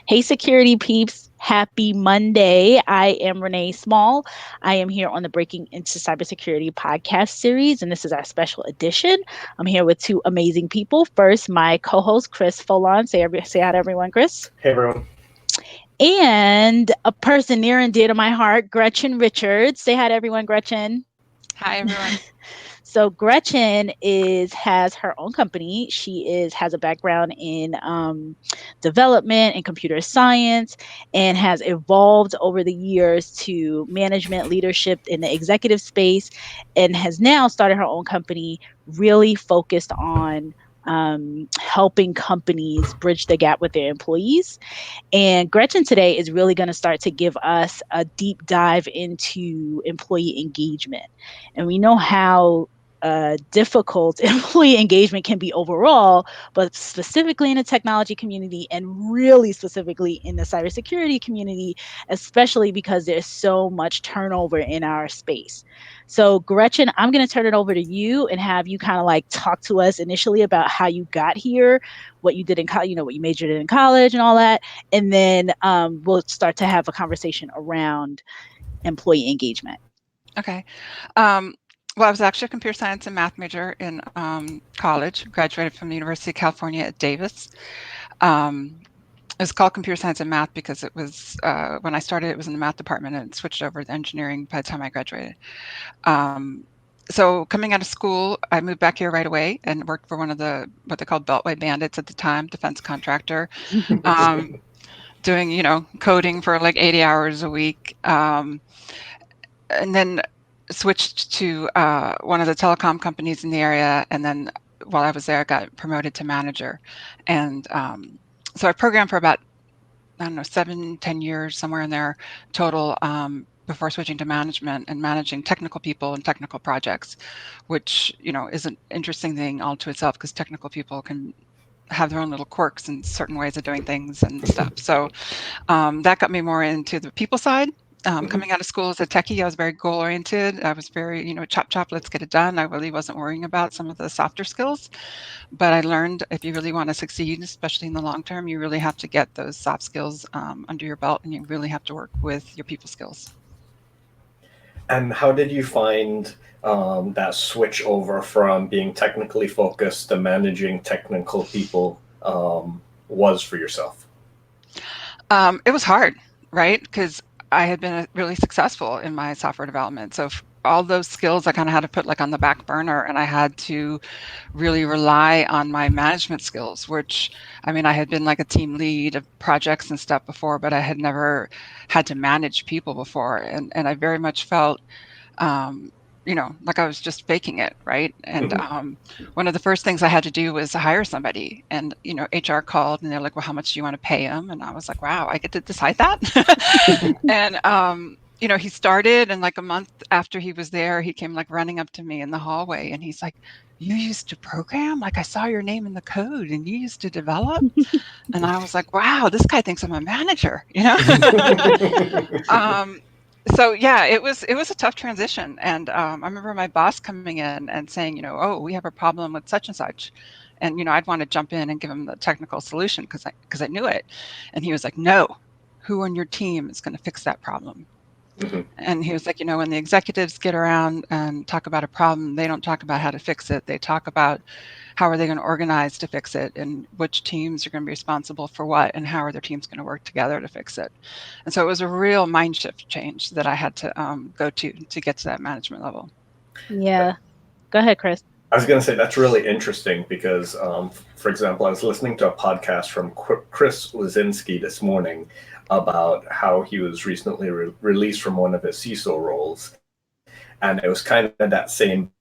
Hey, security peeps. Happy Monday. I am Renee Small. I am here on the Breaking into Cybersecurity podcast series, and this is our special edition. I'm here with two amazing people. First, my co-host, Chris Foulon. Say hi to everyone, Chris. Hey, everyone. And a person near and dear to my heart, Gretchen Richards. Say hi to everyone, Gretchen. Hi, everyone. So Gretchen has her own company. Has a background in development and computer science, and has evolved over the years to management leadership in the executive space, and has now started her own company, really focused on helping companies bridge the gap with their employees. And Gretchen today is really going to start to give us a deep dive into employee engagement. And we know how difficult employee engagement can be overall, but specifically in the technology community and really specifically in the cybersecurity community, especially because there's so much turnover in our space. So Gretchen, I'm going to turn it over to you and have you kind of like talk to us initially about how you got here, what you did in college, what you majored in college and all that. And then we'll start to have a conversation around employee engagement. Okay. Well, I was actually a computer science and math major in college, graduated from the University of California at Davis. It was called computer science and math because it was, when I started, it was in the math department and it switched over to engineering by the time I graduated. So coming out of school, I moved back here right away and worked for one of what they called Beltway Bandits at the time, defense contractor, doing, coding for like 80 hours a week. And then switched to one of the telecom companies in the area. And then while I was there, I got promoted to manager. And so I programmed for about, 7-10 years, somewhere in there total, before switching to management and managing technical people and technical projects, which, is an interesting thing all to itself because technical people can have their own little quirks and certain ways of doing things and stuff. So that got me more into the people side. Coming out of school as a techie, I was very goal oriented. I was very, chop, chop, let's get it done. I really wasn't worrying about some of the softer skills. But I learned if you really want to succeed, especially in the long term, you really have to get those soft skills under your belt and you really have to work with your people skills. And how did you find that switch over from being technically focused to managing technical people was for yourself? It was hard, right? Because I had been really successful in my software development. So all those skills I kind of had to put like on the back burner, and I had to really rely on my management skills, which, I had been like a team lead of projects and stuff before, but I had never had to manage people before. And I very much felt, like I was just faking it, right? And one of the first things I had to do was hire somebody, and HR called and they're like, well, how much do you want to pay him? And I was like, wow, I get to decide that. And he started, and like a month after he was there, he came like running up to me in the hallway and he's like, you used to program? Like I saw your name in the code and you used to develop? And I was like, wow, this guy thinks I'm a manager, So yeah, it was a tough transition. And I remember my boss coming in and saying, oh, we have a problem with such and such. And, I'd want to jump in and give him the technical solution because I knew it. And he was like, no, who on your team is going to fix that problem? And he was like, when the executives get around and talk about a problem, they don't talk about how to fix it. They talk about how are they going to organize to fix it and which teams are going to be responsible for what and how are their teams going to work together to fix it. And so it was a real mind shift change that I had to go to get to that management level. Yeah. Go ahead, Chris. I was going to say that's really interesting because, for example, I was listening to a podcast from Chris Lazinski this morning about how he was recently released from one of his CISO roles. And it was kind of that same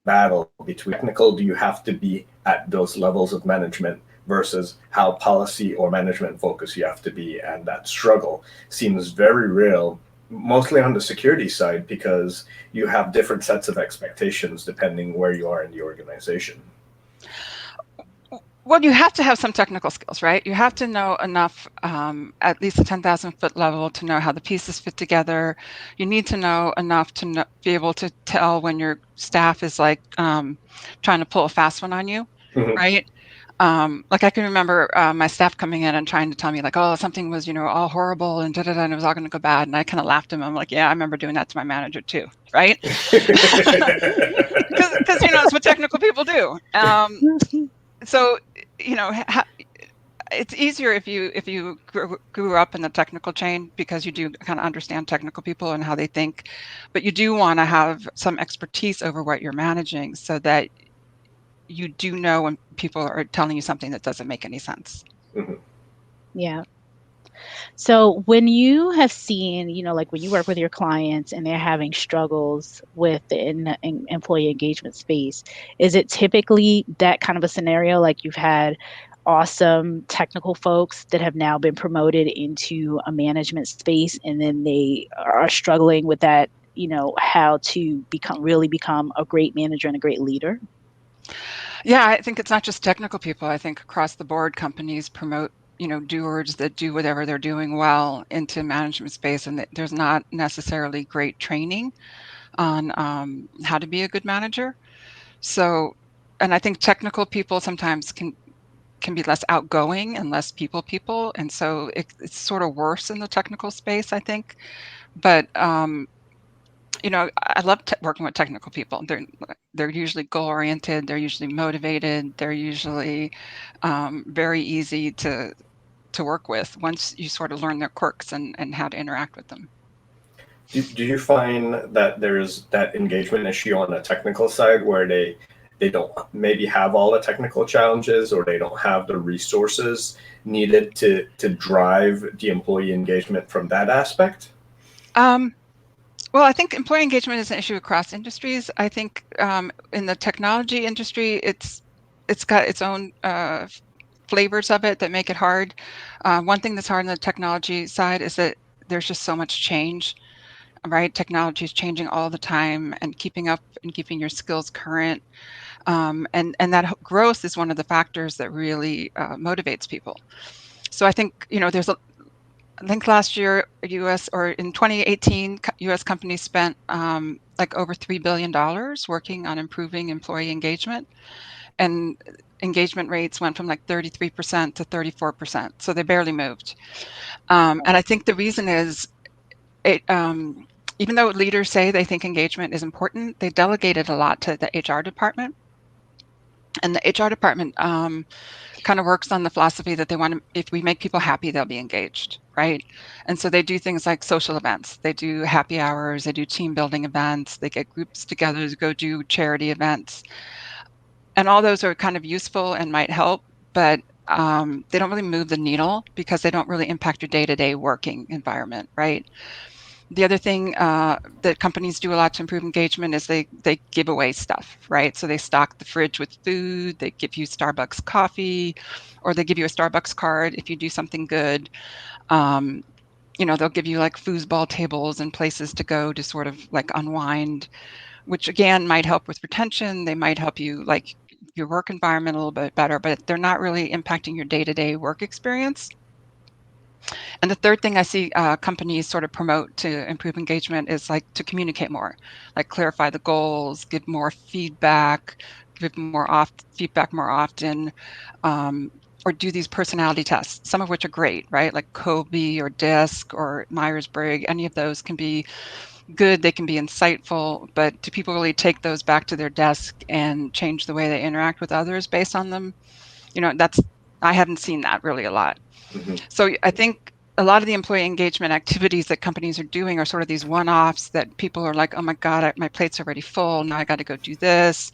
battle between technical, do you have to be at those levels of management versus how policy or management focused you have to be. And that struggle seems very real, mostly on the security side, because you have different sets of expectations depending where you are in the organization. Well, you have to have some technical skills, right? You have to know enough, at least a 10,000 foot level, to know how the pieces fit together. You need to know enough to be able to tell when your staff is like trying to pull a fast one on you, right? Like I can remember my staff coming in and trying to tell me like, oh, something was, all horrible and da da da, and it was all going to go bad. And I kind of laughed at them. I'm like, yeah, I remember doing that to my manager too, right? Because it's what technical people do. So it's easier if you grew up in the technical chain because you do kind of understand technical people and how they think, but you do want to have some expertise over what you're managing so that you do know when people are telling you something that doesn't make any sense. Mhm. Yeah. So when you have seen, like when you work with your clients and they're having struggles with the employee engagement space, is it typically that kind of a scenario? Like you've had awesome technical folks that have now been promoted into a management space, and then they are struggling with that, how to become a great manager and a great leader? Yeah, I think it's not just technical people. I think across the board, companies promote, doers that do whatever they're doing well into management space, and there's not necessarily great training on how to be a good manager. So, and I think technical people sometimes can be less outgoing and less people, and so it's sort of worse in the technical space, I think. But I love working with technical people. They're usually goal oriented. They're usually motivated. They're usually very easy to work with once you sort of learn their quirks and how to interact with them. Do you find that there's that engagement issue on the technical side where they don't maybe have all the technical challenges, or they don't have the resources needed to drive the employee engagement from that aspect? Um, well, I think employee engagement is an issue across industries. I think in the technology industry, it's got its own flavors of it that make it hard. One thing that's hard on the technology side is that there's just so much change, right? Technology is changing all the time, and keeping up and keeping your skills current, and that growth is one of the factors that really motivates people. So I think I think last year, U.S. or in 2018, U.S. companies spent like over $3 billion working on improving employee engagement, and engagement rates went from like 33% to 34%. So they barely moved. And I think the reason is it. Even though leaders say they think engagement is important, they delegated a lot to the HR department, and the HR department kind of works on the philosophy that they want to, if we make people happy, they'll be engaged, right? And so they do things like social events, they do happy hours, they do team building events, they get groups together to go do charity events. And all those are kind of useful and might help, but they don't really move the needle because they don't really impact your day-to-day working environment, right? The other thing that companies do a lot to improve engagement is they give away stuff, right? So they stock the fridge with food, they give you Starbucks coffee, or they give you a Starbucks card if you do something good. Um, they'll give you like foosball tables and places to go to sort of like unwind, which again might help with retention. They might help you like your work environment a little bit better, but they're not really impacting your day-to-day work experience. And the third thing I see companies sort of promote to improve engagement is like to communicate more, like clarify the goals, give more feedback, give more feedback more often, or do these personality tests, some of which are great, right? Like Kobe or DISC or Myers-Briggs, any of those can be good, they can be insightful, but do people really take those back to their desk and change the way they interact with others based on them? That's, I haven't seen that really a lot. Hmm. So I think a lot of the employee engagement activities that companies are doing are sort of these one-offs that people are like, oh my God, my plate's already full. Now I got to go do this.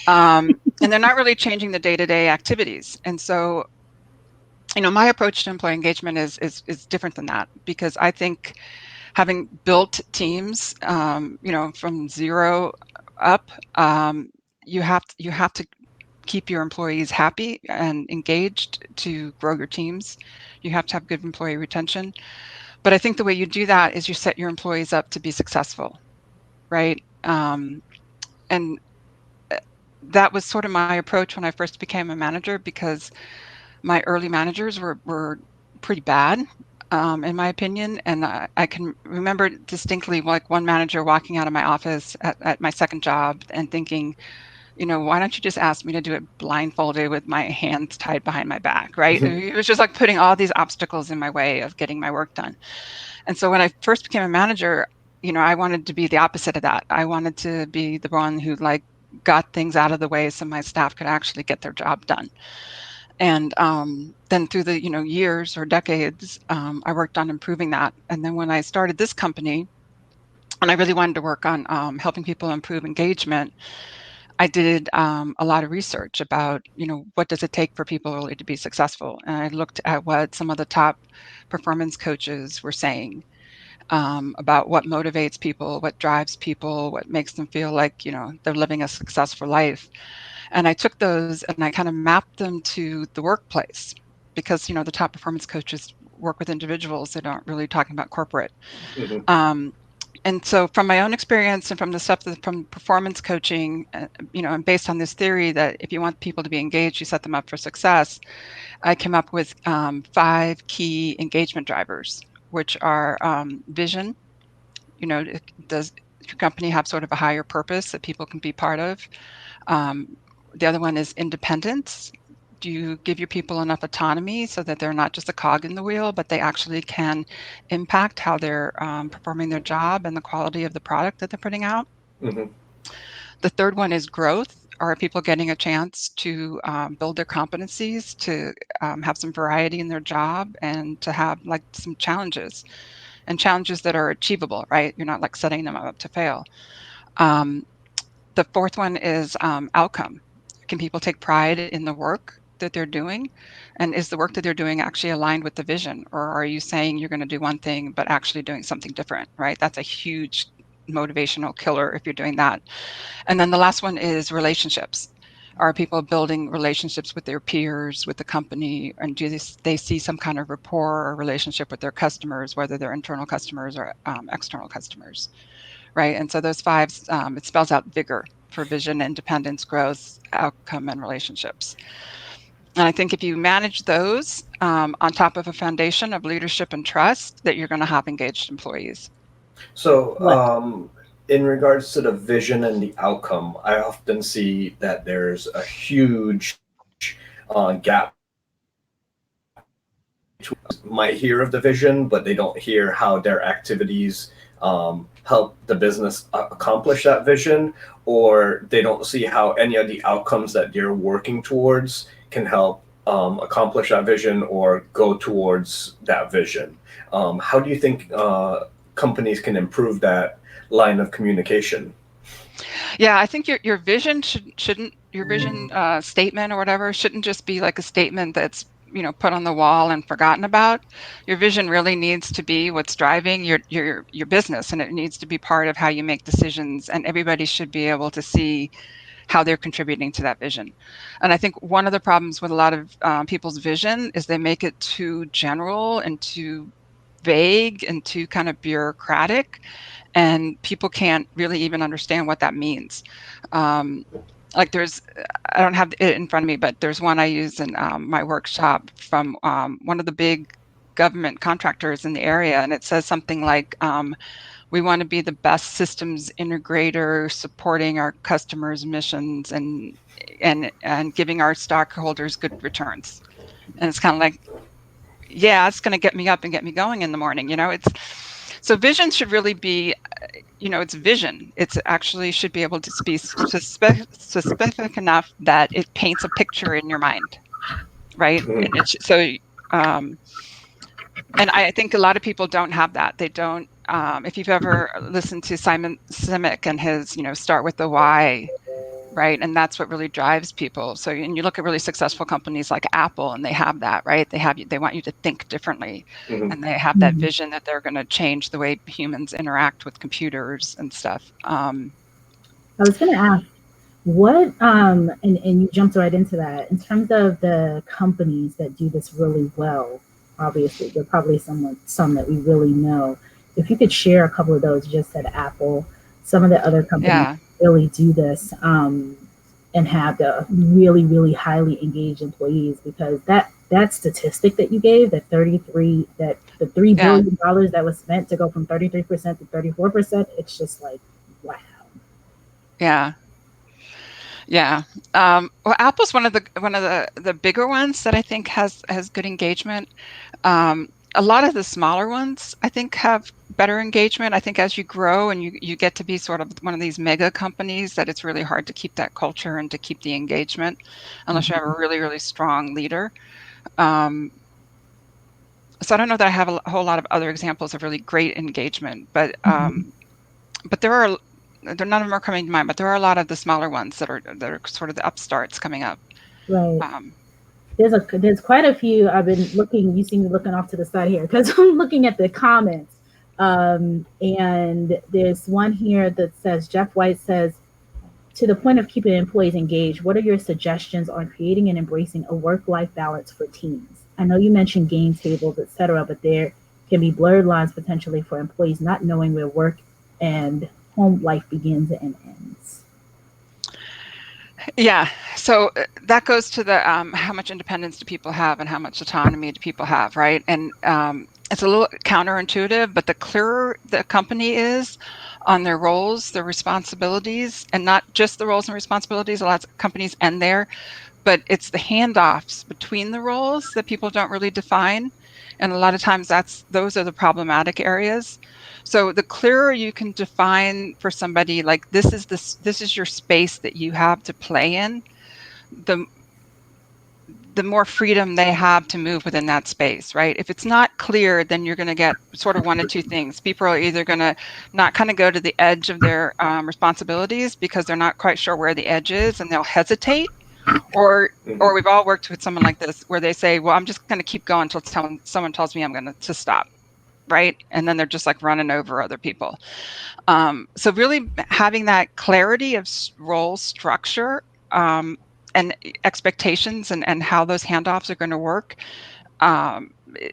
And they're not really changing the day-to-day activities. And so, my approach to employee engagement is different than that, because I think having built teams, from zero up, you have to keep your employees happy and engaged to grow your teams. You have to have good employee retention. But I think the way you do that is you set your employees up to be successful, right? And that was sort of my approach when I first became a manager, because my early managers were pretty bad, in my opinion. And I can remember distinctly like one manager walking out of my office at my second job and thinking, why don't you just ask me to do it blindfolded with my hands tied behind my back, right? It was just like putting all these obstacles in my way of getting my work done. And so when I first became a manager, I wanted to be the opposite of that. I wanted to be the one who got things out of the way so my staff could actually get their job done. And then through the years or decades, I worked on improving that. And then when I started this company, and I really wanted to work on helping people improve engagement, I did a lot of research about, what does it take for people really to be successful? And I looked at what some of the top performance coaches were saying about what motivates people, what drives people, what makes them feel like, they're living a successful life. And I took those and I kind of mapped them to the workplace because, the top performance coaches work with individuals. They aren't really talking about corporate. Mm-hmm. And so from my own experience and from the stuff from performance coaching, and based on this theory that if you want people to be engaged, you set them up for success, I came up with 5 key engagement drivers, which are vision. Does your company have sort of a higher purpose that people can be part of? The other one is independence. Do you give your people enough autonomy so that they're not just a cog in the wheel, but they actually can impact how they're performing their job and the quality of the product that they're putting out? Mm-hmm. The third one is growth. Are people getting a chance to build their competencies, to have some variety in their job, and to have some challenges and challenges that are achievable, right? You're not setting them up to fail. Um, the fourth one is outcome. Can people take pride in the work that they're doing? And is the work that they're doing actually aligned with the vision? Or are you saying you're going to do one thing, but actually doing something different, right? That's a huge motivational killer if you're doing that. And then the last one is relationships. Are people building relationships with their peers, with the company, and do they see some kind of rapport or relationship with their customers, whether they're internal customers or external customers, right? And so those 5, it spells out vigor for vision, independence, growth, outcome, and relationships. And I think if you manage those on top of a foundation of leadership and trust, that you're going to have engaged employees. So, What? in regards to the vision and the outcome, I often see that there's a huge gap. Might hear of the vision, but they don't hear how their activities help the business accomplish that vision, or they don't see how any of the outcomes that they're working towards can help accomplish that vision or go towards that vision. How do you think companies can improve that line of communication? Yeah, I think your vision shouldn't your vision statement or whatever shouldn't just be like a statement that's put on the wall and forgotten about. Your vision really needs to be what's driving your business, and it needs to be part of how you make decisions. And everybody should be able to see how they're contributing to that vision. And I think one of the problems with a lot of people's vision is they make it too general and too vague and too kind of bureaucratic, and people can't really even understand what that means. Um, there's, I don't have it in front of me, but there's one I use in my workshop from one of the big government contractors in the area, and it says something like, we want to be the best systems integrator, supporting our customers' missions and giving our stockholders good returns. And it's kind of like, yeah, it's going to get me up and get me going in the morning. It's so vision should really be, it's vision. It's actually should be able to be specific enough that it paints a picture in your mind, right? And Mhm. it's so, and I think a lot of people don't have that. They don't. If you've ever listened to Simon Sinek and his, start with the why, right? And that's what really drives people. So, and you look at really successful companies like Apple, and they have that, right? They want you to think differently, Mhm. and they have that vision that they're going to change the way humans interact with computers and stuff. I was going to ask, what, and you jumped right into that. In terms of the companies that do this really well, obviously, there are probably some that we really know. If you could share a couple of those, you just said Apple, some of the other companies Yeah, really do this and have the really, really highly engaged employees, because that statistic that you gave, that the yeah, $3 billion that was spent to go from 33% to 34%, it's just like, wow. yeah. Yeah. Well, Apple's one of the bigger ones that I think has good engagement. A lot of the smaller ones, I think, have better engagement. I think as you grow and you get to be sort of one of these mega companies, that it's really hard to keep that culture and to keep the engagement unless you have a really, really strong leader. Um, so I don't know that I have a whole lot of other examples of really great engagement, but none of them are coming to mind, but there are a lot of the smaller ones that are sort of the upstarts coming up. Right. Um, There's quite a few. I've been looking. You seem to be looking off to the side here because I'm looking at the comments. And there's one here that says Jeff White says, to the point of keeping employees engaged, what are your suggestions on creating and embracing a work-life balance for teams? I know you mentioned game tables, etc., but there can be blurred lines potentially for employees not knowing where work and home life begins and ends. Yeah, so that goes to the how much independence do people have and how much autonomy do people have, right? And it's a little counterintuitive, but the clearer the company is on their roles, their responsibilities, and not just the roles and responsibilities, a lot of companies end there, but it's the handoffs between the roles that people don't really define. And a lot of times those are the problematic areas. So the clearer you can define for somebody, like this is your space that you have to play in, the more freedom they have to move within that space, right? If it's not clear, then you're going to get sort of one of two things. People are either going to not kind of go to the edge of their responsibilities because they're not quite sure where the edge is and they'll hesitate, or we've all worked with someone like this where they say, well, I'm just going to keep going until someone tells me I'm going to stop, right? And then they're just like running over other people. So really having that clarity of role structure and expectations and how those handoffs are going to work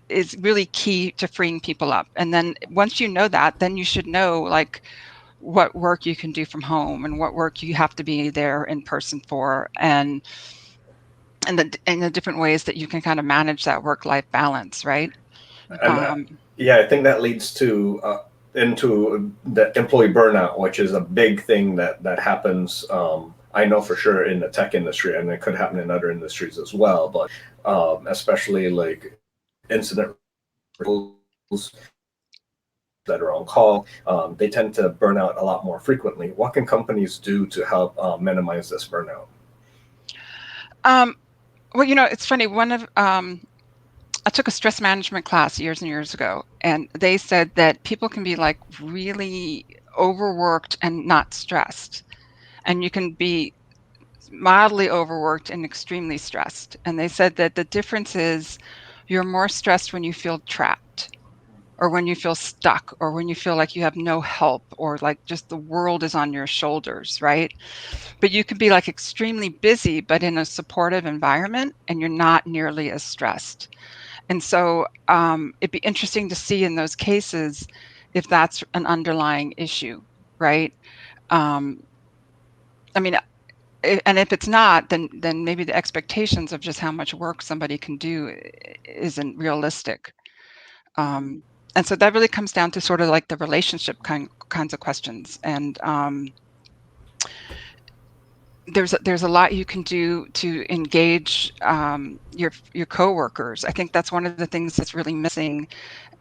is really key to freeing people up. And then once you know that, then you should know like what work you can do from home and what work you have to be there in person for, and the different ways that you can kind of manage that work-life balance, right? And yeah, I think that leads to into the employee burnout, which is a big thing that happens. I know for sure in the tech industry, and it could happen in other industries as well. But especially like incident that are on call, they tend to burn out a lot more frequently. What can companies do to help minimize this burnout? Well, it's funny. I took a stress management class years and years ago, and they said that people can be like really overworked and not stressed, and you can be mildly overworked and extremely stressed. And they said that the difference is you're more stressed when you feel trapped, or when you feel stuck, or when you feel like you have no help, or like just the world is on your shoulders, right? But you can be like extremely busy, but in a supportive environment, and you're not nearly as stressed. And so it'd be interesting to see in those cases if that's an underlying issue, right? Um, I mean, and if it's not, then maybe the expectations of just how much work somebody can do isn't realistic. And so that really comes down to sort of like the relationship kinds of questions. And there's a lot you can do to engage your coworkers. I think that's one of the things that's really missing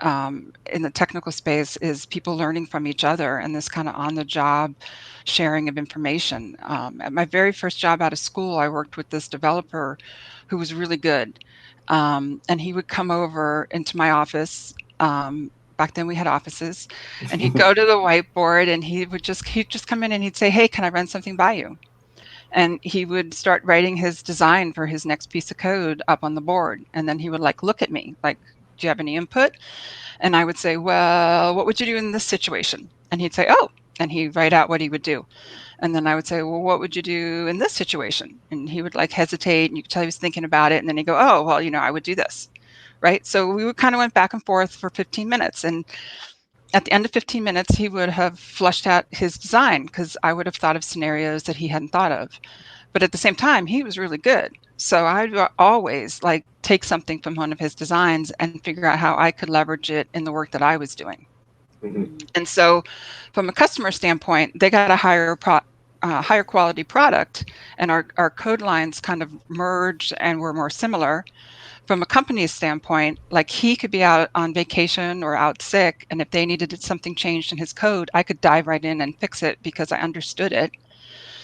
in the technical space is people learning from each other and this kind of on-the-job sharing of information. At my very first job out of school, I worked with this developer who was really good, and he would come over into my office. Back then we had offices, and he'd go to the whiteboard and he'd just come in and he'd say, "Hey, can I run something by you?" And he would start writing his design for his next piece of code up on the board. And then he would like look at me like, "Do you have any input?" And I would say, "Well, what would you do in this situation?" And he'd say, "Oh," and he'd write out what he would do. And then I would say, "Well, what would you do in this situation?" And he would like hesitate, and you could tell he was thinking about it. And then he'd go, "Oh, well, I would do this." Right. So we kind of went back and forth for 15 minutes. And at the end of 15 minutes, he would have flushed out his design because I would have thought of scenarios that he hadn't thought of. But at the same time, he was really good. So I'd always like take something from one of his designs and figure out how I could leverage it in the work that I was doing. Mm-hmm. And so from a customer standpoint, they got a higher higher quality product and our code lines kind of merged and were more similar, from a company's standpoint, like he could be out on vacation or out sick, and if they needed something changed in his code, I could dive right in and fix it because I understood it,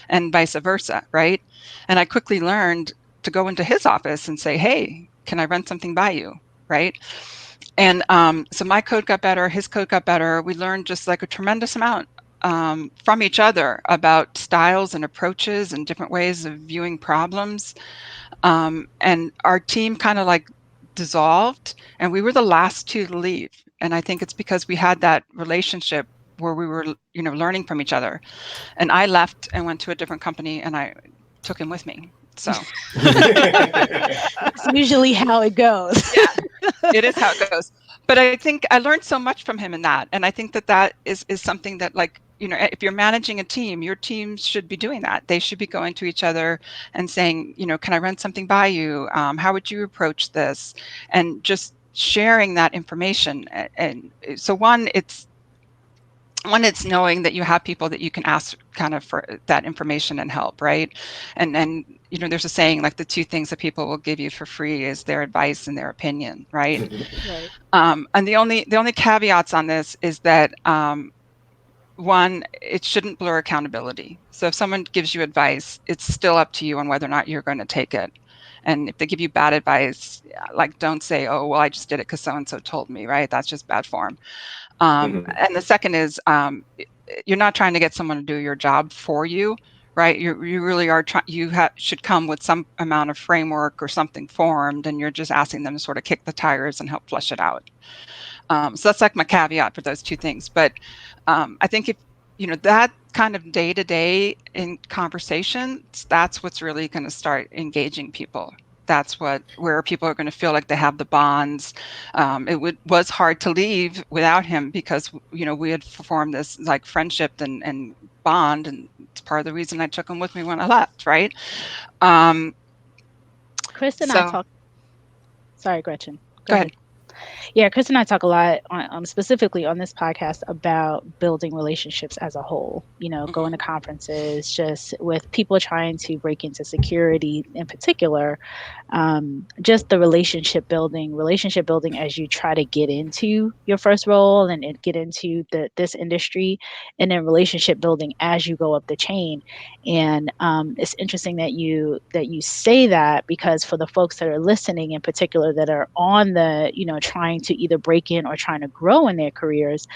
and vice versa, right? And I quickly learned to go into his office and say, hey, can I run something by you, right? And so my code got better, his code got better. We learned just like a tremendous amount from each other about styles and approaches and different ways of viewing problems. And our team kind of like dissolved, and we were the last two to leave. And I think it's because we had that relationship where we were, learning from each other. And I left and went to a different company, and I took him with me. So That's usually how it goes. yeah, it is how it goes. But I think I learned so much from him in that. And I think that is something that, like, if you're managing a team, your team should be doing that. They should be going to each other and saying, can I run something by you? How would you approach this? And just sharing that information. And so it's knowing that you have people that you can ask kind of for that information and help, right? And there's a saying, like, the two things that people will give you for free is their advice and their opinion, right? Right. And the only caveats on this is that one, it shouldn't blur accountability. So if someone gives you advice, it's still up to you on whether or not you're going to take it. And if they give you bad advice, like, don't say, oh, well, I just did it because so-and-so told me, right? That's just bad form. And the second is, you're not trying to get someone to do your job for you, right? You really are trying. Should come with some amount of framework or something formed, and you're just asking them to sort of kick the tires and help flush it out. So that's like my caveat for those two things. But I think if that kind of day-to-day in conversations, that's what's really going to start engaging people. That's where people are going to feel like they have the bonds. It was hard to leave without him because we had formed this like friendship and bond, and it's part of the reason I took him with me when I left, right? Chris and I talk. Sorry, Gretchen. Go ahead. Yeah, Chris and I talk a lot specifically on this podcast about building relationships as a whole, going to conferences, just with people trying to break into security in particular, just the relationship building as you try to get into your first role and get into this industry, and then relationship building as you go up the chain. And it's interesting that you say that, because for the folks that are listening in particular that are on the, trying to either break in or trying to grow in their careers,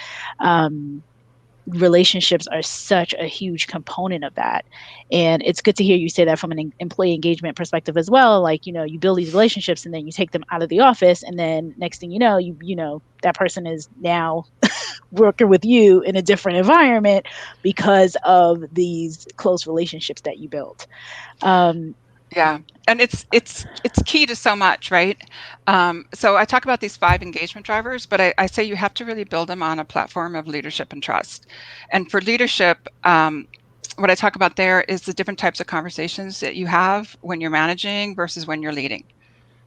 relationships are such a huge component of that. And it's good to hear you say that from an employee engagement perspective as well. Like, you build these relationships and then you take them out of the office, and then next thing you know, that person is now working with you in a different environment because of these close relationships that you built. Yeah, and it's key to so much, right? So I talk about these 5 engagement drivers, but I say you have to really build them on a platform of leadership and trust. And for leadership, what I talk about there is the different types of conversations that you have when you're managing versus when you're leading.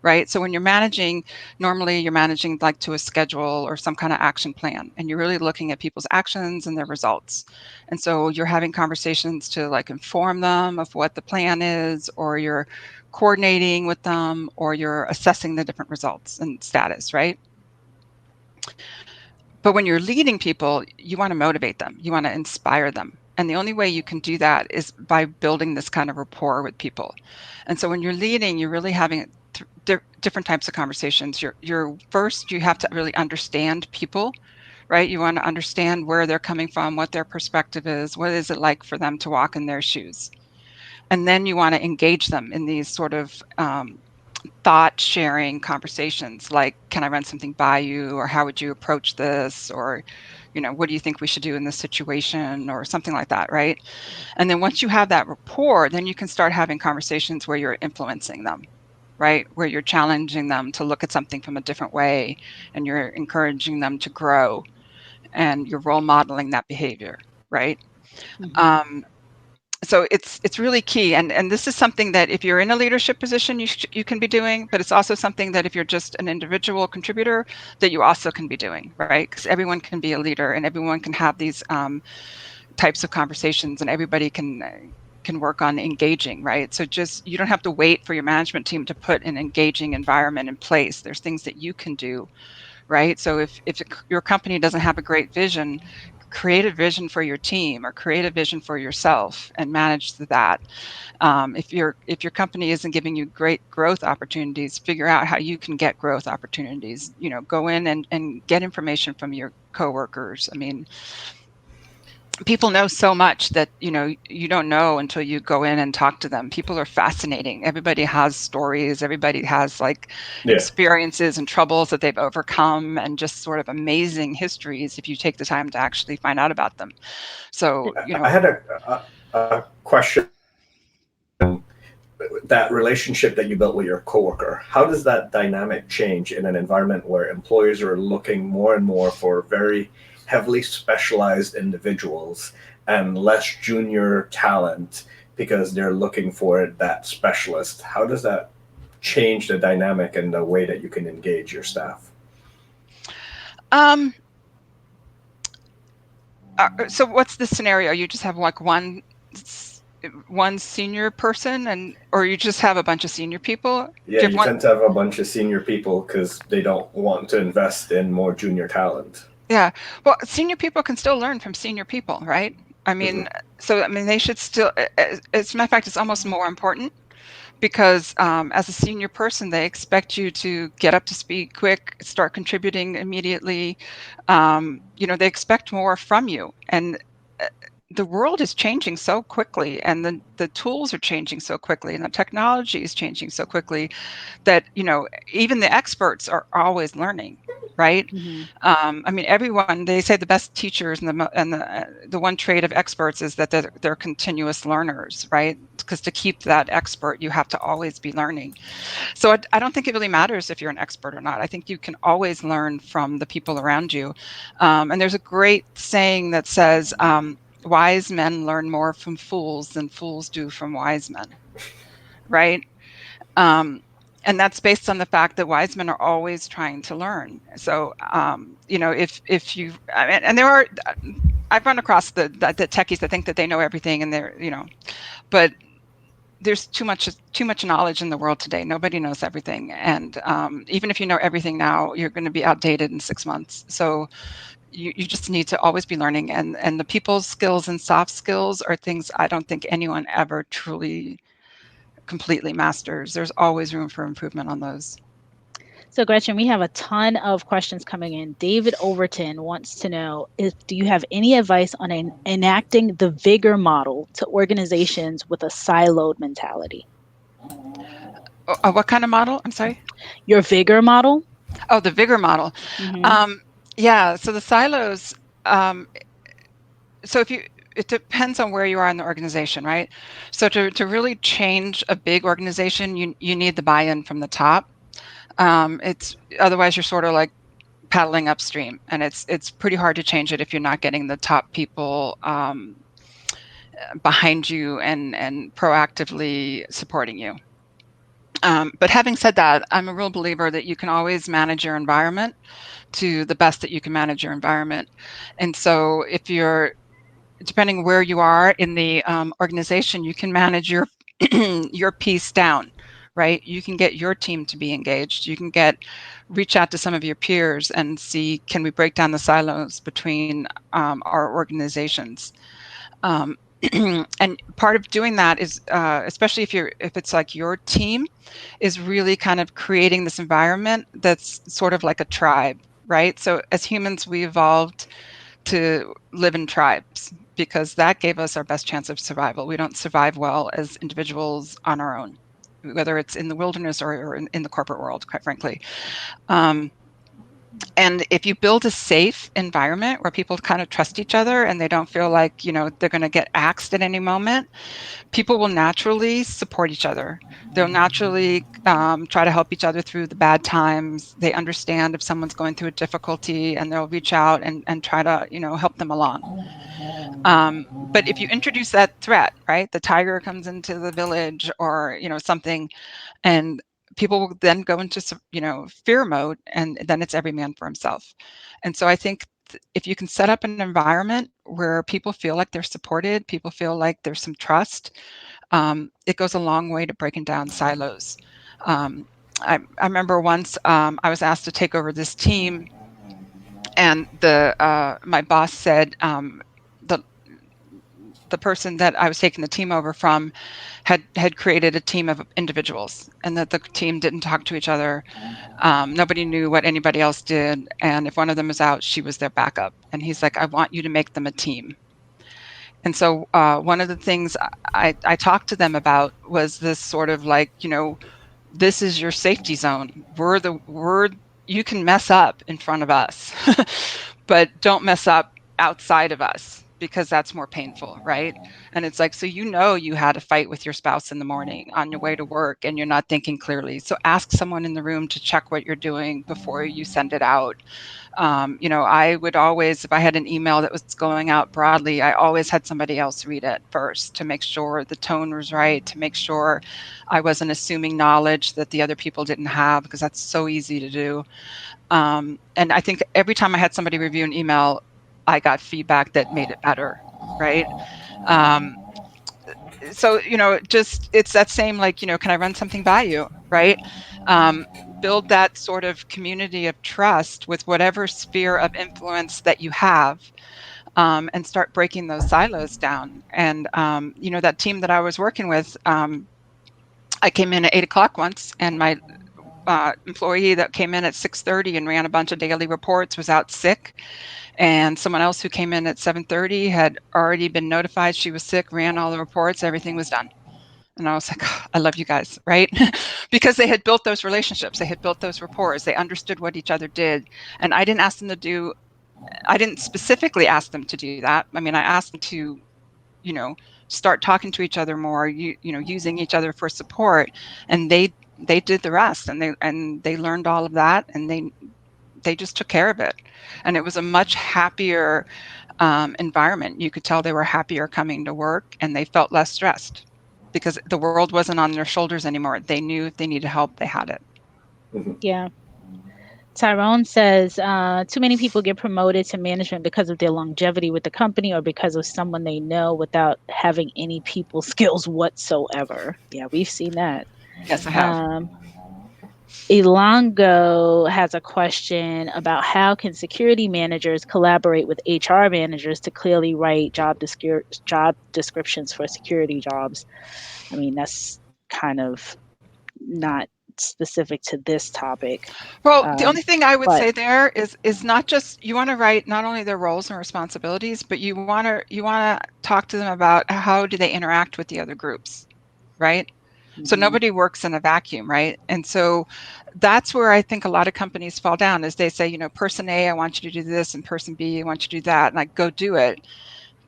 Right? So when you're managing, normally you're managing like to a schedule or some kind of action plan, and you're really looking at people's actions and their results. And so you're having conversations to like inform them of what the plan is, or you're coordinating with them, or you're assessing the different results and status, right? But when you're leading people, you want to motivate them, you want to inspire them. And the only way you can do that is by building this kind of rapport with people. And so when you're leading, you're really having different types of conversations. You're first, you have to really understand people, right? You want to understand where they're coming from, what their perspective is, what is it like for them to walk in their shoes. And then you want to engage them in these sort of thought sharing conversations, like, can I run something by you, or how would you approach this, or what do you think we should do in this situation, or something like that, right? And then once you have that rapport, then you can start having conversations where you're influencing them, right? Where you're challenging them to look at something from a different way, and you're encouraging them to grow, and you're role modeling that behavior, right? Mm-hmm. So it's really key, and this is something that if you're in a leadership position, you can be doing, but it's also something that if you're just an individual contributor, that you also can be doing, right? Because everyone can be a leader, and everyone can have these types of conversations, and everybody can work on engaging, right? So just, you don't have to wait for your management team to put an engaging environment in place. There's things that you can do, right? So if your company doesn't have a great vision, create a vision for your team or create a vision for yourself and manage that. If your company isn't giving you great growth opportunities, figure out how you can get growth opportunities. Go in and get information from your coworkers. I mean, people know so much that you don't know until you go in and talk to them. People are fascinating. Everybody has stories. Everybody has like Yeah. experiences and troubles that they've overcome, and just sort of amazing histories if you take the time to actually find out about them. So I had a question. That relationship that you built with your coworker, how does that dynamic change in an environment where employers are looking more and more for very heavily specialized individuals and less junior talent because they're looking for that specialist? How does that change the dynamic and the way that you can engage your staff? So what's the scenario? You just have like one senior person, or you just have a bunch of senior people? Yeah, you tend to have a bunch of senior people because they don't want to invest in more junior talent. Yeah, well, senior people can still learn from senior people, right? I mean, they should still. As a matter of fact, it's almost more important, because as a senior person, they expect you to get up to speed quick, start contributing immediately. They expect more from you, and the world is changing so quickly, and the tools are changing so quickly, and the technology is changing so quickly that even the experts are always learning, right? I mean, everyone, they say the best teachers and the one trait of experts is that they're continuous learners, right? Because to keep that expert, you have to always be learning. So I don't think it really matters if you're an expert or not. I think you can always learn from the people around you. And there's a great saying that says, wise men learn more from fools than fools do from wise men, right? And that's based on the fact that wise men are always trying to learn. So, if you, and there are, I've run across the techies that think that they know everything, and but there's too much knowledge in the world today. Nobody knows everything, and even if you know everything now, you're going to be outdated in 6 months. So you just need to always be learning, and the people skills and soft skills are things I don't think anyone ever truly completely masters. There's always room for improvement on those. So Gretchen, we have a ton of questions coming in. David Overton wants to know, do you have any advice on enacting the vigor model to organizations with a siloed mentality? What kind of model? I'm sorry? Your vigor model? Oh, the vigor model. Yeah, so the silos, so it depends on where you are in the organization, right? So to really change a big organization, you need the buy-in from the top. It's otherwise you're sort of like paddling upstream, and it's pretty hard to change it if you're not getting the top people behind you and proactively supporting you. But having said that, I'm a real believer that you can always manage your environment to the best that you can manage your environment. And so if you're, depending where you are in the organization, you can manage your your piece down, right? You can get your team to be engaged. You can reach out to some of your peers and see, can we break down the silos between our organizations? And part of doing that is, especially if it's like your team, is really kind of creating this environment that's sort of like a tribe, right? So as humans, we evolved to live in tribes because that gave us our best chance of survival. We don't survive well as individuals on our own, whether it's in the wilderness or in the corporate world, quite frankly. And if you build a safe environment where people kind of trust each other and they don't feel like, they're going to get axed at any moment, people will naturally support each other. They'll naturally try to help each other through the bad times. They understand if someone's going through a difficulty, and they'll reach out and try to, help them along. But if you introduce that threat, right, the tiger comes into the village or, something, and people will then go into, fear mode, and then it's every man for himself. And so I think if you can set up an environment where people feel like they're supported, people feel like there's some trust, it goes a long way to breaking down silos. I remember once I was asked to take over this team, and my boss said the the person that I was taking the team over from had created a team of individuals, and that the team didn't talk to each other. Nobody knew what anybody else did, and if one of them was out, she was their backup. And he's like, I want you to make them a team. And so one of the things I talked to them about was this sort of like, this is your safety zone. You can mess up in front of us, but don't mess up outside of us, because that's more painful, right? And it's like, so you had a fight with your spouse in the morning on your way to work and you're not thinking clearly. So ask someone in the room to check what you're doing before you send it out. I would always, if I had an email that was going out broadly, I always had somebody else read it first to make sure the tone was right, to make sure I wasn't assuming knowledge that the other people didn't have, because that's so easy to do. And I think every time I had somebody review an email, I got feedback that made it better, right? So, it's that same, like, can I run something by you, right? Build that sort of community of trust with whatever sphere of influence that you have, and start breaking those silos down. And, that team that I was working with, I came in at 8 o'clock once, and my employee that came in at 6:30 and ran a bunch of daily reports was out sick. And someone else who came in at 7:30 had already been notified she was sick, ran all the reports, everything was done. And I was like, oh, I love you guys, right? Because they had built those relationships, they had built those rapports, they understood what each other did. And I didn't specifically ask them to do that. I mean, I asked them to, start talking to each other more, using each other for support. And they did the rest, and they learned all of that, and they just took care of it. And it was a much happier environment. You could tell they were happier coming to work, and they felt less stressed because the world wasn't on their shoulders anymore. They knew if they needed help, they had it. Yeah. Tyrone says, too many people get promoted to management because of their longevity with the company or because of someone they know without having any people skills whatsoever. Yeah, we've seen that. Yes, I have. Elongo has a question about how can security managers collaborate with HR managers to clearly write job descriptions for security jobs. I mean, that's kind of not specific to this topic. Well, the only thing I would but say there is not just, you want to write not only their roles and responsibilities, but you want to talk to them about how do they interact with the other groups, right? So nobody works in a vacuum, right? And so that's where I think a lot of companies fall down, is they say, person A, I want you to do this, and person B, I want you to do that, and I go do it.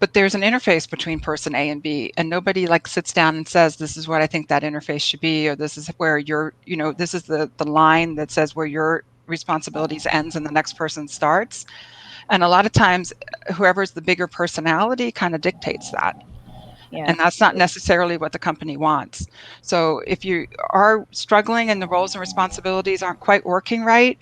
But there's an interface between person A and B, and nobody like sits down and says, this is what I think that interface should be, or this is where this is the line that says where your responsibilities ends and the next person starts. And a lot of times, whoever's the bigger personality kind of dictates that. Yeah. And that's not necessarily what the company wants. So if you are struggling and the roles and responsibilities aren't quite working right,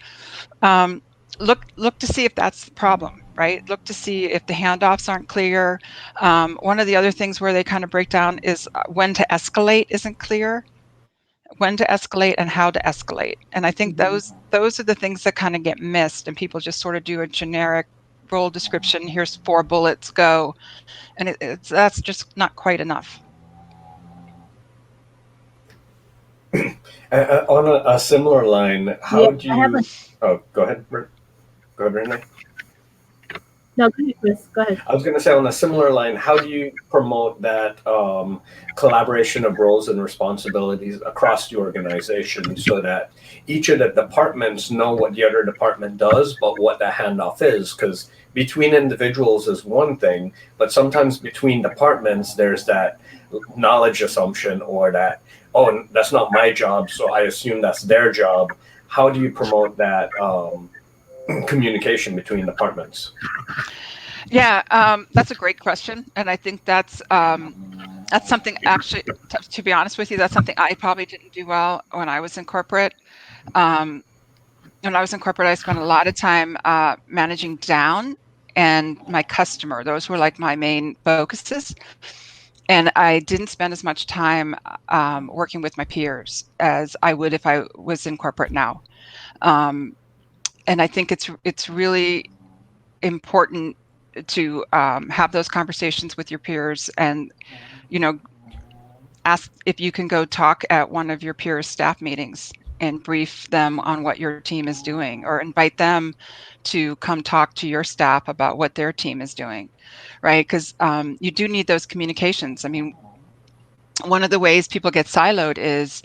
look to see if that's the problem, right? Look to see if the handoffs aren't clear. One of the other things where they kind of break down is when to escalate isn't clear. When to escalate and how to escalate. And I think those are the things that kind of get missed, and people just sort of do a generic role description. Here's 4 bullets, go. And that's just not quite enough. On a similar line, how do you... Oh, go ahead. Go ahead, Renee. No, go ahead, Chris. Go ahead. I was going to say, on a similar line, how do you promote that collaboration of roles and responsibilities across the organization so that each of the departments know what the other department does, but what the handoff is? Because between individuals is one thing, but sometimes between departments, there's that knowledge assumption, or that, oh, that's not my job, so I assume that's their job. How do you promote that communication between departments? Yeah, that's a great question, and I think that's something, actually, to be honest with you, that's something I probably didn't do well when I was in corporate. When I was in corporate, I spent a lot of time managing down and my customer. Those were like my main focuses. And I didn't spend as much time working with my peers as I would if I was in corporate now. Um, and I think it's really important to have those conversations with your peers, and you know, ask if you can go talk at one of your peers' staff meetings and brief them on what your team is doing, or invite them to come talk to your staff about what their team is doing, right? Because you do need those communications. I mean, one of the ways people get siloed is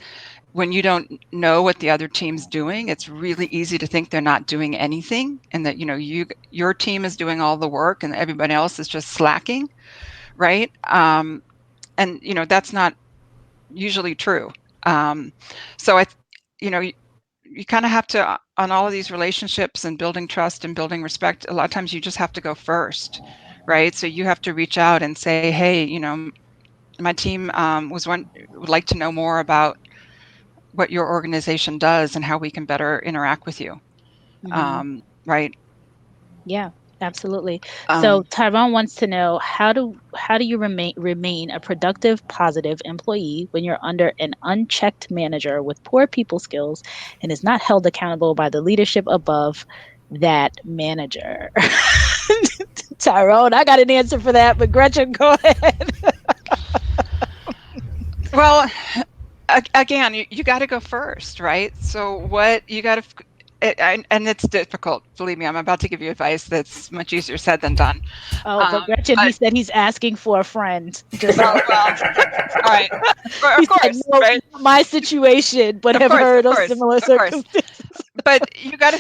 when you don't know what the other team's doing. It's really easy to think they're not doing anything, and that your team is doing all the work and everybody else is just slacking, right? And that's not usually true. Um, so you kind of have to, on all of these relationships and building trust and building respect, a lot of times you just have to go first, right? So you have to reach out and say, hey, my team would like to know more about what your organization does and how we can better interact with you. Mhm. Right. Yeah, absolutely. So Um, Tyrone wants to know, how do you remain a productive, positive employee when you're under an unchecked manager with poor people skills and is not held accountable by the leadership above that manager? Tyrone, I got an answer for that, but Gretchen, go ahead. well, again, you got to go first, right? So what you got to, and it's difficult. Believe me, I'm about to give you advice that's much easier said than done. Oh, but Gretchen, he But said he's asking for a friend. Just so oh well, all right. he Of said, course, no, right? not my situation, but Of have course, heard of of course, similar of course. circumstances. But you got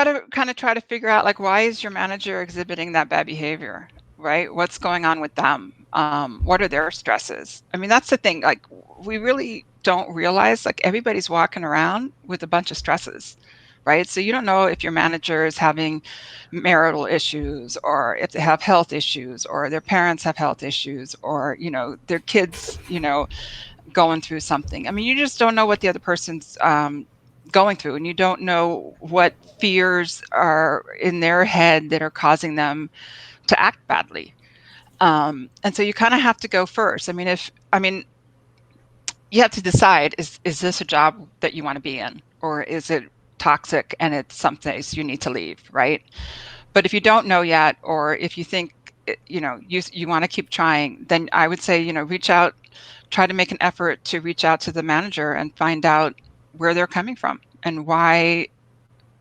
to kind of try to figure out, like, why is your manager exhibiting that bad behavior, right? What's going on with them? What are their stresses? I mean, that's the thing. Like, we really don't realize, like, everybody's walking around with a bunch of stresses, right? So you don't know if your manager is having marital issues, or if they have health issues, or their parents have health issues, or their kids, going through something. I mean, you just don't know what the other person's going through, and you don't know what fears are in their head that are causing them to act badly. And so you kind of have to go first. I mean, you have to decide: is this a job that you want to be in, or is it toxic and it's something you need to leave, right? But if you don't know yet, or if you think you want to keep trying, then I would say reach out, try to make an effort to reach out to the manager and find out where they're coming from and why,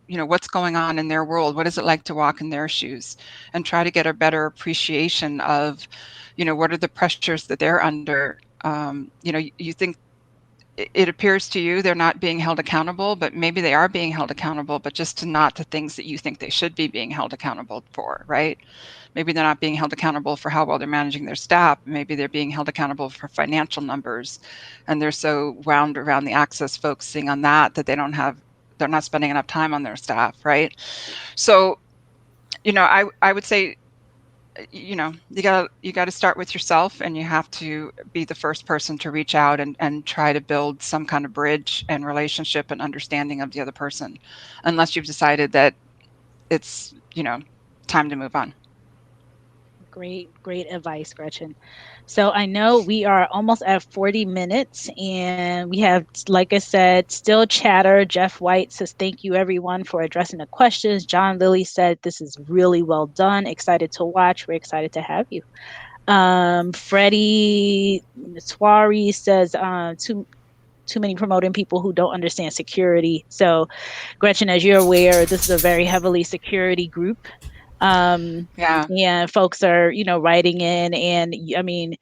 what's going on in their world. What is it like to walk in their shoes? And try to get a better appreciation of, what are the pressures that they're under. You think it appears to you they're not being held accountable, but maybe they are being held accountable, but just to not the things that you think they should be being held accountable for, right? Maybe they're not being held accountable for how well they're managing their staff. Maybe they're being held accountable for financial numbers, and they're so wound around the axis focusing on that they're not spending enough time on their staff, right? So, I would say, you got to start with yourself, and you have to be the first person to reach out and try to build some kind of bridge and relationship and understanding of the other person, unless you've decided that it's time to move on. Great, great advice, Gretchen. So I know we are almost at 40 minutes, and we have, like I said, still chatter. Jeff White says, thank you everyone for addressing the questions. John Lilly said, this is really well done. Excited to watch. We're excited to have you. Freddie Swari says, too many promoting people who don't understand security. So, Gretchen, as you're aware, this is a very heavily security group. Yeah, And folks are, writing in, and I mean,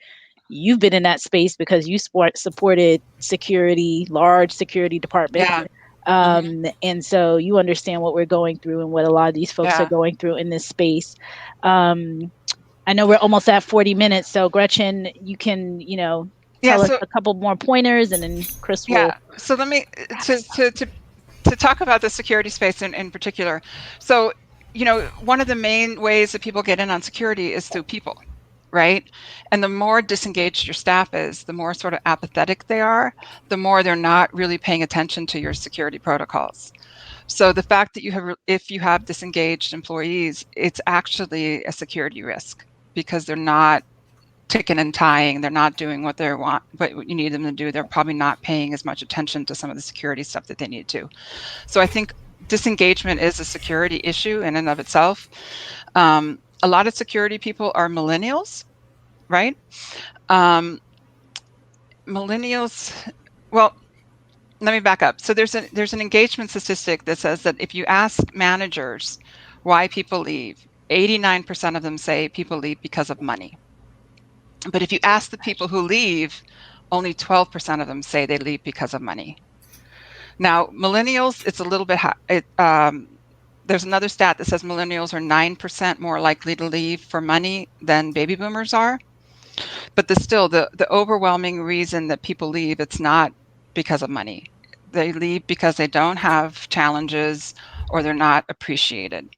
you've been in that space because you supported security, large security departments. yeah, hmm, And so you understand what we're going through and what a lot of these folks are yeah, going through in this space. Um, I know we're almost at 40 minutes. So Gretchen, you can, yeah. tell us So a couple more pointers, and then Chris yeah, will so let me wrap to us up. to to to talk about the security space in particular. So, one of the main ways that people get in on security is through people, right? And the more disengaged your staff is, the more sort of apathetic they are, the more they're not really paying attention to your security protocols. So the fact that if you have disengaged employees, it's actually a security risk because they're not ticking and tying. They're not doing what you need them to do. They're probably not paying as much attention to some of the security stuff that they need to. So I think disengagement is a security issue in and of itself. A lot of security people are millennials, right? Millennials, well, let me back up. So there's an engagement statistic that says that if you ask managers why people leave, 89% of them say people leave because of money. But if you ask the people who leave, only 12% of them say they leave because of money. Now, millennials, it's a little bit high. There's another stat that says millennials are 9% more likely to leave for money than baby boomers are. But the overwhelming reason that people leave, it's not because of money. They leave because they don't have challenges, or they're not appreciated,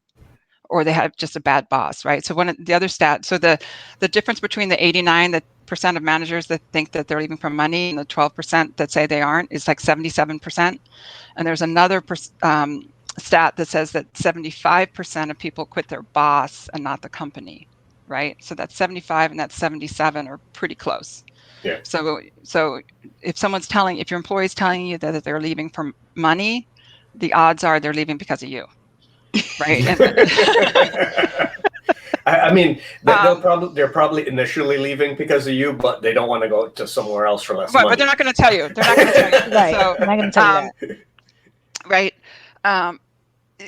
or they have just a bad boss, right? So the other stat, so the difference between the 89% of managers that think that they're leaving for money and the 12% that say they aren't is like 77%. And there's another stat that says that 75% of people quit their boss and not the company, right? So that's 75 and that's 77 are pretty close. Yeah. So if your employee's telling you that they're leaving for money, the odds are they're leaving because of you, right? I mean, they're probably initially leaving because of you, but they don't want to go to somewhere else for less money. But they're not going to tell you. They're not going to tell you. Right. So, I'm not going to tell you that. Right.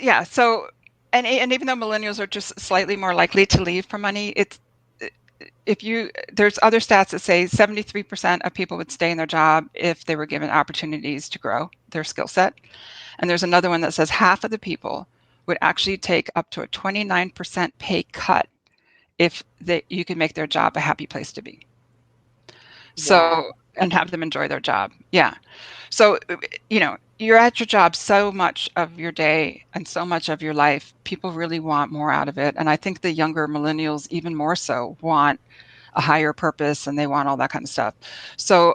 Yeah. So, and even though millennials are just slightly more likely to leave for money, there's other stats that say 73% of people would stay in their job if they were given opportunities to grow their skill set. And there's another one that says half of the people would actually take up to a 29% pay cut if you could make their job a happy place to be. So, and have them enjoy their job. Yeah. So, you're at your job so much of your day and so much of your life. People really want more out of it. And I think the younger millennials, even more so, want a higher purpose, and they want all that kind of stuff. So,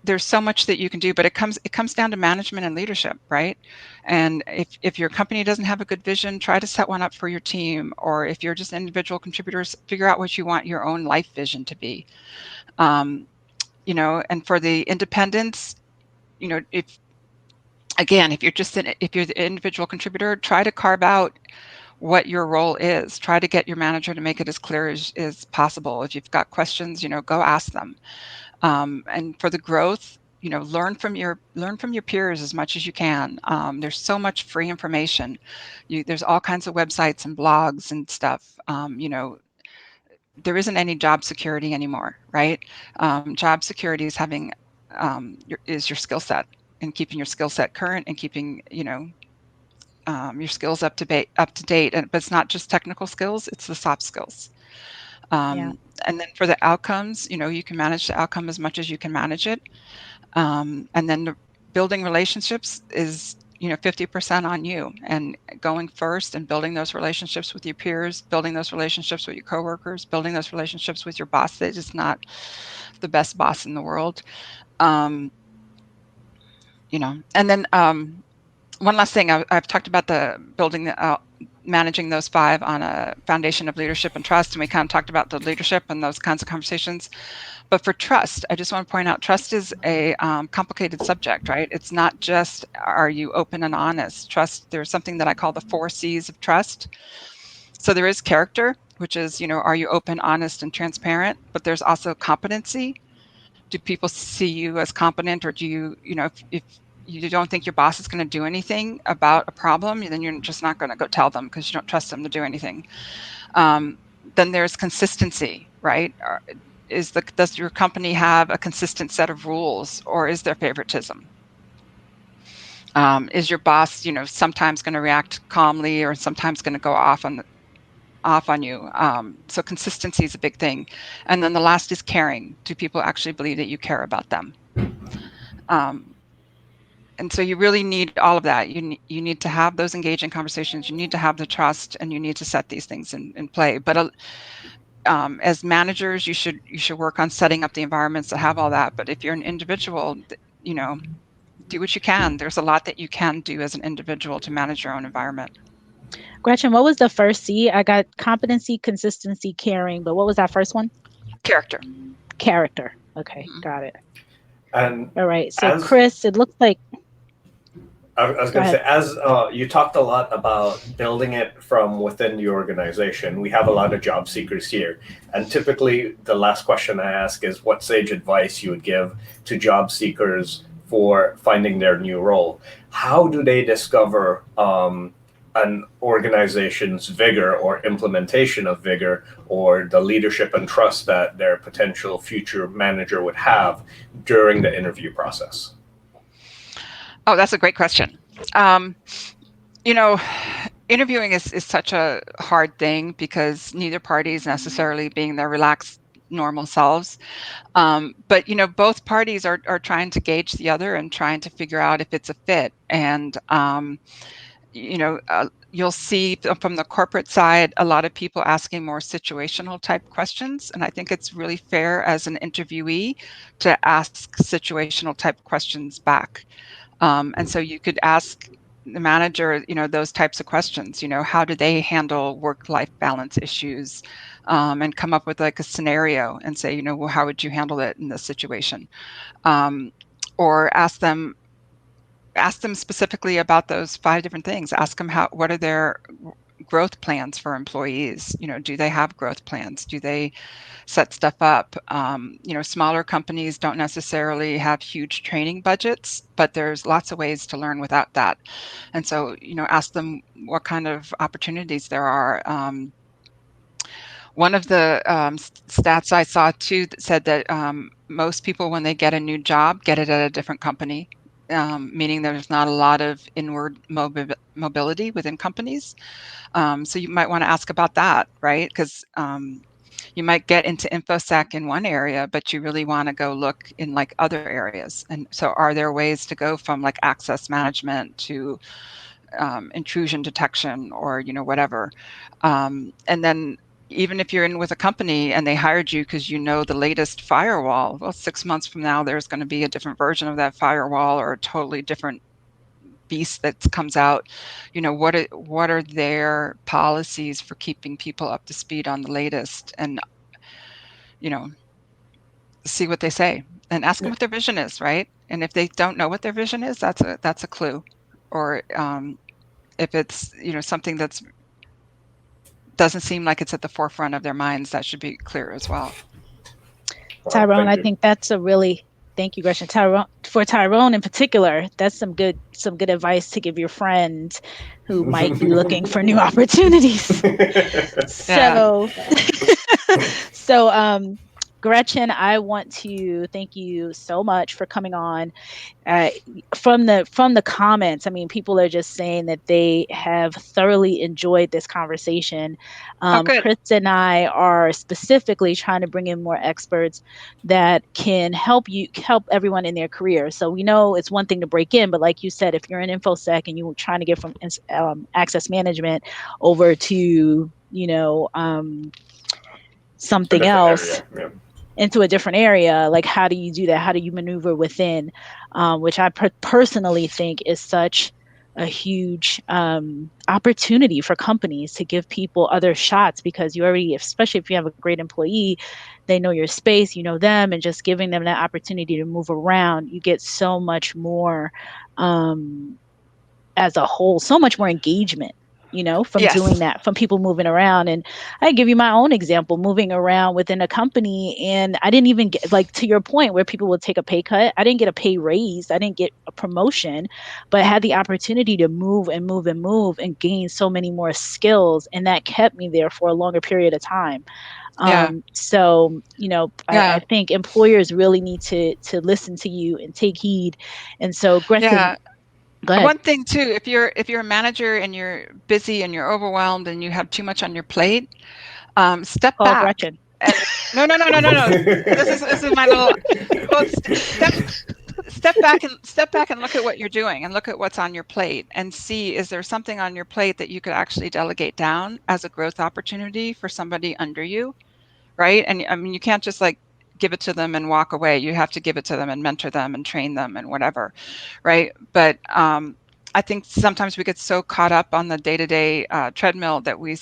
there's so much that you can do, but it comes down to management and leadership, right? And if your company doesn't have a good vision, try to set one up for your team. Or if you're just individual contributors, figure out what you want your own life vision to be. And for the independents, if you're the individual contributor, try to carve out what your role is. Try to get your manager to make it as clear as possible. If you've got questions, go ask them. And for the growth, learn from your peers as much as you can. There's so much free information. There's all kinds of websites and blogs and stuff. There isn't any job security anymore, right? Job security is having your skill set, and keeping your skill set current, and keeping your skills up to date. But it's not just technical skills; it's the soft skills. Yeah. And then for the outcomes, you can manage the outcome as much as you can manage it. And then building relationships is 50% on you, and going first and building those relationships with your peers, building those relationships with your coworkers, building those relationships with your boss that is not the best boss in the world. And then one last thing, I've talked about managing those 5 on a foundation of leadership and trust, and we kind of talked about the leadership and those kinds of conversations. But for trust, I just want to point out, trust is a complicated subject, right? It's not just, are you open and honest? Trust, there's something that I call the 4 C's of trust. So there is character, which is, are you open, honest, and transparent? But there's also competency. Do people see you as competent, or do if you don't think your boss is going to do anything about a problem, then you're just not going to go tell them because you don't trust them to do anything. Then there's consistency, right? Does your company have a consistent set of rules, or is there favoritism? Is your boss, sometimes going to react calmly, or sometimes going to go off on you? So consistency is a big thing. And then the last is caring. Do people actually believe that you care about them? And so you really need all of that. You need to have those engaging conversations. You need to have the trust, and you need to set these things in play. But as managers, you should work on setting up the environments that have all that. But if you're an individual, do what you can. There's a lot that you can do as an individual to manage your own environment. Gretchen, what was the first C? I got competency, consistency, caring, but what was that first one? Character. Character. Okay, got it. And All right. So, as Chris, it looks like. I was Go going to say, ahead. as you talked a lot about building it from within the organization, we have a lot of job seekers here. And typically, the last question I ask is what sage advice you would give to job seekers for finding their new role. How do they discover an organization's vigor or implementation of vigor, or the leadership and trust that their potential future manager would have during the interview process? Oh, that's a great question. You know, interviewing is such a hard thing because neither party is necessarily being their relaxed, normal selves. But, you know, both parties are trying to gauge the other and trying to figure out if it's a fit. And, you know, you'll see from the corporate side, a lot of people asking more situational type questions. And I think it's really fair as an interviewee to ask situational type questions back. And so you could ask the manager, you know, those types of questions, you know, how do they handle work-life balance issues, and come up with like a scenario and say, you know, well, how would you handle it in this situation? Or ask them specifically about those 5 different things. Ask them what are their growth plans for employees? You know, do they have growth plans? Do they set stuff up? You know, smaller companies don't necessarily have huge training budgets, but there's lots of ways to learn without that. And so, you know, ask them what kind of opportunities there are. One of the stats I saw too that said that most people, when they get a new job, get it at a different company, meaning there's not a lot of inward mobility within companies. So you might want to ask about that, right? Because you might get into InfoSec in one area, but you really want to go look in like other areas. And so are there ways to go from like access management to intrusion detection or, you know, whatever. And then even if you're in with a company and they hired you because you know the latest firewall, well, 6 months from now, there's going to be a different version of that firewall or a totally different beast that comes out. You know, what are their policies for keeping people up to speed on the latest? And, you know, see what they say and ask them what their vision is, right? And if they don't know what their vision is, that's a clue. Or if it's, you know, something that's doesn't seem like it's at the forefront of their minds, that should be clear as well. Tyrone, I think that's a really, thank you, Gretchen. Tyrone in particular, that's some good advice to give your friends who might be looking for new opportunities. So, Gretchen, I want to thank you so much for coming on. From the comments, I mean, people are just saying that they have thoroughly enjoyed this conversation. Chris and I are specifically trying to bring in more experts that can help everyone in their career. So we know it's one thing to break in, but like you said, if you're in InfoSec and you're trying to get from access management over to, you know, something else. Into a different area, like how do you do that? How do you maneuver within, which I personally think is such a huge opportunity for companies to give people other shots, because you already, especially if you have a great employee, they know your space, you know them, and just giving them that opportunity to move around, you get so much more as a whole, so much more engagement, you know, from doing that, from people moving around. And I give you my own example, moving around within a company. And I didn't even get, like, to your point where people would take a pay cut. I didn't get a pay raise. I didn't get a promotion, but I had the opportunity to move and move and move and gain so many more skills. And that kept me there for a longer period of time. So, you know, I think employers really need to listen to you and take heed. And so, Gretchen, one thing too, if you're a manager and you're busy and you're overwhelmed and you have too much on your plate, step back. Gretchen. No. This is my little. Well, step back and look at what you're doing and look at what's on your plate and see, is there something on your plate that you could actually delegate down as a growth opportunity for somebody under you, right? And I mean, you can't just like give it to them and walk away. You have to give it to them and mentor them and train them and whatever, right? But I think sometimes we get so caught up on the day-to-day treadmill that we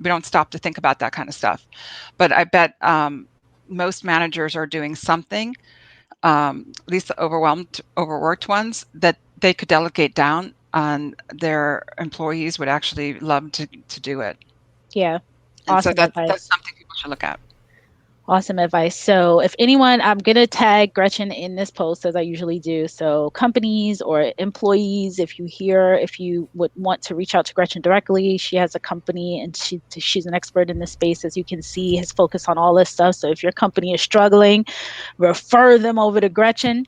don't stop to think about that kind of stuff. But I bet most managers are doing something, at least the overworked ones, that they could delegate down, and their employees would actually love to do it. Yeah. And so Awesome that's advice. something people should look at. Awesome advice. So if anyone, I'm going to tag Gretchen in this post as I usually do. So companies or employees, if you would want to reach out to Gretchen directly, she has a company and she's an expert in this space, as you can see, has focused on all this stuff. So if your company is struggling, refer them over to Gretchen.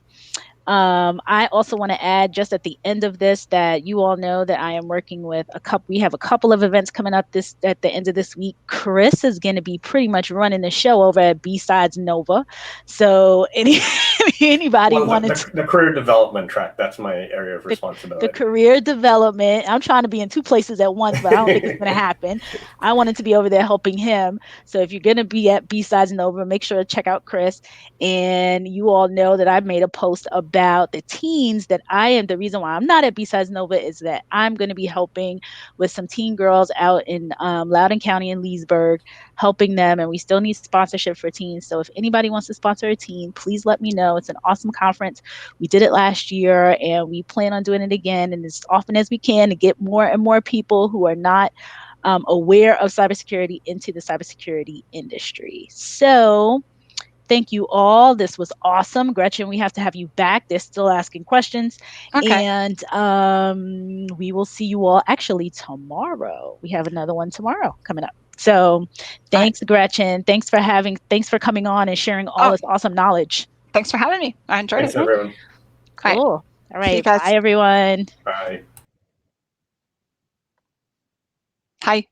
I also want to add just at the end of this that you all know that I am working with we have a couple of events coming up at the end of this week. Chris is going to be pretty much running the show over at B-Sides Nova. So anybody wanted the career development track, that's my area of responsibility. The career development. I'm trying to be in two places at once, but I don't think it's going to happen. I wanted to be over there helping him. So if you're going to be at B-Sides Nova, make sure to check out Chris. And you all know that I've made a post about the teens that the reason why I'm not at B-Sides Nova is that I'm going to be helping with some teen girls out in Loudoun County and Leesburg, helping them. And we still need sponsorship for teens. So if anybody wants to sponsor a teen, please let me know. It's an awesome conference. We did it last year and we plan on doing it again and as often as we can to get more and more people who are not aware of cybersecurity into the cybersecurity industry. So thank you all. This was awesome. Gretchen, we have to have you back. They're still asking questions. Okay. And we will see you all actually tomorrow. We have another one tomorrow coming up. So thanks, Gretchen. Thanks for coming on and sharing all this awesome knowledge. Thanks for having me. I enjoyed Thanks, it. everyone. Cool. All right. Guys. Bye, everyone. Bye. Hi.